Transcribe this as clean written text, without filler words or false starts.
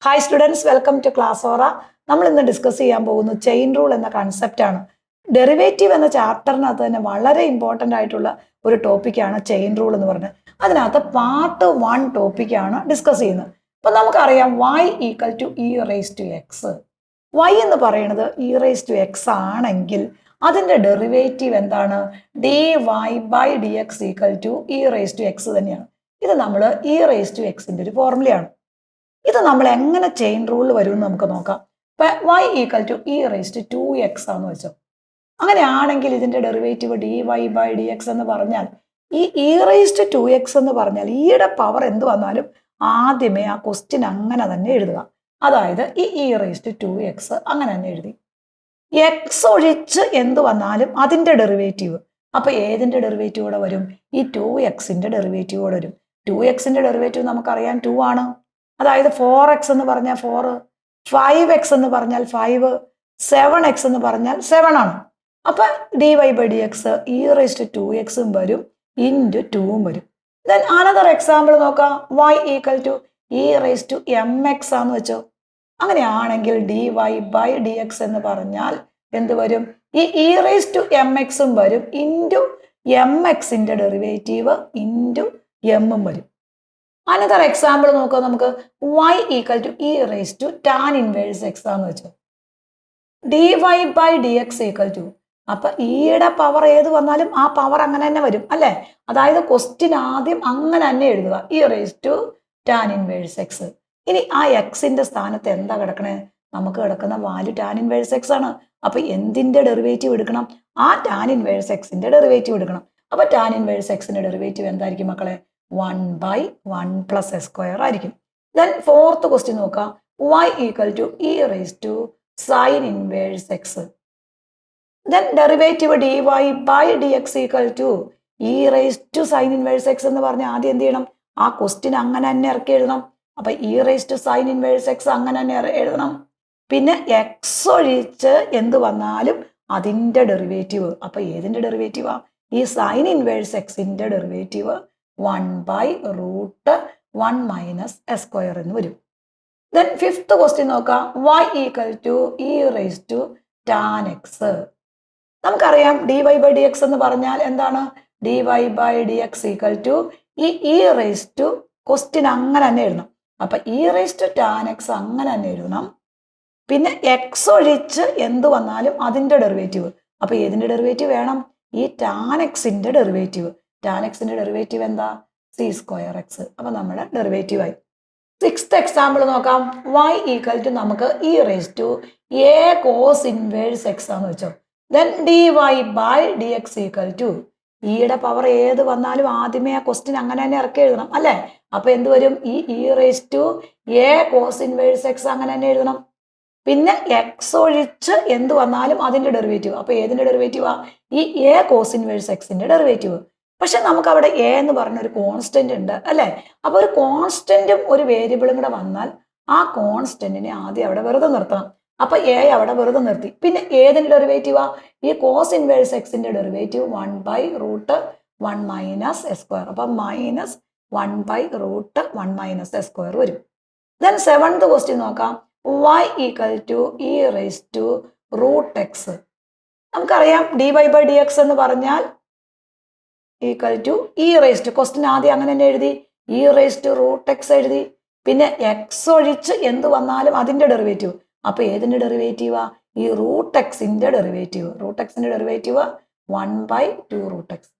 Hi students, welcome to class Aura. നമ്മൾ ഇന്ന് discuss ചെയ്യാൻ പോകുന്നത് ചെയിൻ റൂൾ എന്ന കൺസെപ്റ്റ് ആണ്. ഡെറിവേറ്റീവ് എന്ന ചാപ്റ്ററിനകത്ത് തന്നെ വളരെ ഇമ്പോർട്ടൻ്റ് ആയിട്ടുള്ള ഒരു ടോപ്പിക്കാണ് ചെയിൻ റൂൾ എന്ന് പറയുന്നത്. അതിനകത്ത് പാർട്ട് 1 ടോപ്പിക്കാണ് ഡിസ്കസ് ചെയ്യുന്നത്. അപ്പം നമുക്കറിയാം y equal to e raise to x. y എന്ന് പറയുന്നത് ഇ റേസ് ടു എക്സ് ആണെങ്കിൽ അതിൻ്റെ ഡെറിവേറ്റീവ് എന്താണ്? D y by d x equal to e raise to x തന്നെയാണ്. ഇത് നമ്മൾ ഇ റേസ് ടു എക്സിൻ്റെ ഒരു ഫോർമുലയാണ്. ഇത് നമ്മൾ എങ്ങനെ ചെയിൻ റൂളിൽ വരുമെന്ന് നമുക്ക് നോക്കാം. ഇപ്പം y equal to e raise to 2x ആണെന്ന് വെച്ചോ. അങ്ങനെയാണെങ്കിൽ ഇതിൻ്റെ derivative d y by d x എന്ന് പറഞ്ഞാൽ ഈ ഇ റേസ് ടു 2x എന്ന് പറഞ്ഞാൽ ഈയുടെ പവർ എന്ത് വന്നാലും ആദ്യമേ ആ ക്വസ്റ്റ്യൻ അങ്ങനെ തന്നെ എഴുതുക. അതായത് ഈ ഇ റേസ് ടു 2x അങ്ങനെ തന്നെ എഴുതി. എക്സ് ഒഴിച്ച് എന്ത് വന്നാലും അതിൻ്റെ ഡെറിവേറ്റീവ്. അപ്പോൾ ഏതിൻ്റെ ഡെറിവേറ്റീവ് കൂടെ വരും? ഈ 2xൻ്റെ ഡെറിവേറ്റീവ് കൂടെ വരും. 2xൻ്റെ ഡെറിവേറ്റീവ് നമുക്കറിയാം 2 ആണ്. അതായത് 4x എന്ന് പറഞ്ഞാൽ 4, 5x എന്ന് പറഞ്ഞാൽ 5, 7x എന്ന് പറഞ്ഞാൽ 7 ആണ്. അപ്പൊ d y by d x e raise to 2x വരും, ഇൻറ്റു 2 വരും. ദെൻ അനദർ എക്സാമ്പിൾ നോക്കാം. y equal to e raise to m x ആന്ന് വെച്ചോ. അങ്ങനെയാണെങ്കിൽ d y by d x എന്ന് പറഞ്ഞാൽ എന്ത് വരും? ഈ ഇ റേസ് ടു എം എക്സും വരും, ഇൻറ്റു എം എക്സിൻ്റെ ഡെറിവേറ്റീവ് ഇൻറ്റു എമ്മും വരും. അനദർ എക്സാമ്പിൾ നോക്കാം നമുക്ക്. y equal to e raise to tan inverse x ആന്ന് വെച്ചു. D y by d x equal to, അപ്പൊ ഈയുടെ പവർ ഏത് വന്നാലും ആ പവർ അങ്ങനെ തന്നെ വരും അല്ലേ? അതായത് ക്വസ്റ്റ്യൻ ആദ്യം അങ്ങനെ തന്നെ എഴുതുക, e raise to tan inverse x. ഇനി ആ എക്സിന്റെ സ്ഥാനത്ത് എന്താ കിടക്കണേ? നമുക്ക് കിടക്കുന്ന വാല്യൂ ടാൻ ഇൻവേഴ്സ് എക്സ് ആണ്. അപ്പൊ എന്തിന്റെ ഡെറിവേറ്റീവ് എടുക്കണം? ആ ടാൻ ഇൻവേഴ്സ് എക്സിന്റെ ഡെറിവേറ്റീവ് എടുക്കണം. അപ്പൊ ടാൻ ഇൻവേഴ്സ് എക്സിന്റെ ഡെറിവേറ്റീവ് എന്തായിരിക്കും മക്കളെ? 1/1 പ്ലസ് എസ് സ്ക്വയർ ആയിരിക്കും. ദെൻ ഫോർത്ത് ക്വസ്റ്റ്യൻ നോക്കാം. y equal to e raise to sine inverse x. Then derivative d y by d x equal to e raise to sine inverse x എന്ന് പറഞ്ഞാൽ ആദ്യം എന്ത് ചെയ്യണം? ആ ക്വസ്റ്റ്യൻ അങ്ങനെ തന്നെ ഇറക്കി എഴുതണം. അപ്പൊ e raise to sine inverse x അങ്ങനെ തന്നെ എഴുതണം. പിന്നെ എക്സ് ഒഴിച്ച് എന്ത് വന്നാലും അതിൻ്റെ ഡെറിവേറ്റീവ്. അപ്പൊ ഏതിൻ്റെ ഡെറിവേറ്റീവാ? ഈ സൈൻ ഇൻവേഴ്സ് എക്സിന്റെ ഡെറിവേറ്റീവ് 1/√1 മൈനസ് എസ് സ്ക്വയർ എന്ന് വരും. ദെൻ ഫിഫ്ത്ത് ക്വസ്റ്റ്യൻ നോക്കാം. y equal to e raise to tan x. നമുക്കറിയാം d y by d x എന്ന് പറഞ്ഞാൽ എന്താണ്? D y by d x equal to ഈ ഇ റേസ് ടു ക്വസ്റ്റ്യൻ അങ്ങനെ തന്നെ എഴുതണം. അപ്പൊ e raise to tan x അങ്ങനെ തന്നെ എഴുതണം. പിന്നെ എക്സ് ഒഴിച്ച് എന്ത് വന്നാലും അതിൻ്റെ ഡെറിവേറ്റീവ്. അപ്പൊ ഏതിൻ്റെ ഡെറിവേറ്റീവ് വേണം? ഈ ടാൻ എക്സിന്റെ ഡെറിവേറ്റീവ്. ടാൻ എക്സിന്റെ ഡെറിവേറ്റീവ് എന്താ? Sec square x. അപ്പൊ നമ്മുടെ ഡെറിവേറ്റീവ് ആയി. സിക്സ്ത് എക്സാമ്പിൾ നോക്കാം. y ഈക്വൽ ടു നമുക്ക് e raise to a cos inverse x ആന്ന് വെച്ചോ. Then d y by d x equal to ഈയുടെ പവർ ഏത് വന്നാലും ആദ്യമേ ആ ക്വസ്റ്റ്യൻ അങ്ങനെ തന്നെ ഇറക്കി എഴുതണം അല്ലേ? അപ്പൊ എന്ത് വരും? ഈ e raise to a cos inverse x അങ്ങനെ തന്നെ എഴുതണം. പിന്നെ എക്സ് ഒഴിച്ച് എന്ത് വന്നാലും അതിന്റെ ഡെറിവേറ്റീവ്. അപ്പൊ ഏതിന്റെ ഡെറിവേറ്റീവാ? ഈ എ കോസ് ഇൻവേഴ്സ് എക്സിന്റെ ഡെറിവേറ്റീവ്. പക്ഷെ നമുക്ക് അവിടെ എ എന്ന് പറഞ്ഞ ഒരു കോൺസ്റ്റന്റ് ഉണ്ട് അല്ലെ? അപ്പൊ ഒരു കോൺസ്റ്റന്റും ഒരു വേരിയബിളും കൂടെ വന്നാൽ ആ കോൺസ്റ്റന്റിനെ ആദ്യം അവിടെ വെറുതെ നിർത്തണം. അപ്പൊ എ അവിടെ വെറുതെ നിർത്തി. പിന്നെ ഏതിന്റെ ഡെറിവേറ്റീവാ? ഈ കോസ് ഇൻവേഴ്സ് എക്സിന്റെ ഡെറിവേറ്റീവ് 1/√1 മൈനസ് എസ് സ്ക്വയർ. അപ്പൊ മൈനസ് 1/√1 മൈനസ് എസ് സ്ക്വയർ വരും. ദെൻ സെവൻത് ക്വസ്റ്റ്യൻ നോക്കാം. y equal to e raise to root x. നമുക്കറിയാം d y by d x എന്ന് പറഞ്ഞാൽ equal to e raise to, question ആദ്യം അങ്ങനെ തന്നെ എഴുതി, e raise to root x എഴുതി. പിന്നെ എക്സ് ഒഴിച്ച് എന്ത് വന്നാലും അതിന്റെ ഡെറിവേറ്റീവ്. അപ്പൊ ഏതിന്റെ ഡെറിവേറ്റീവാ? ഈ റൂട്ട് എക്സിന്റെ ഡെറിവേറ്റീവ്. റൂട്ട് എക്സിന്റെ ഡെറിവേറ്റീവ് 1/2 റൂട്ട് എക്സ്.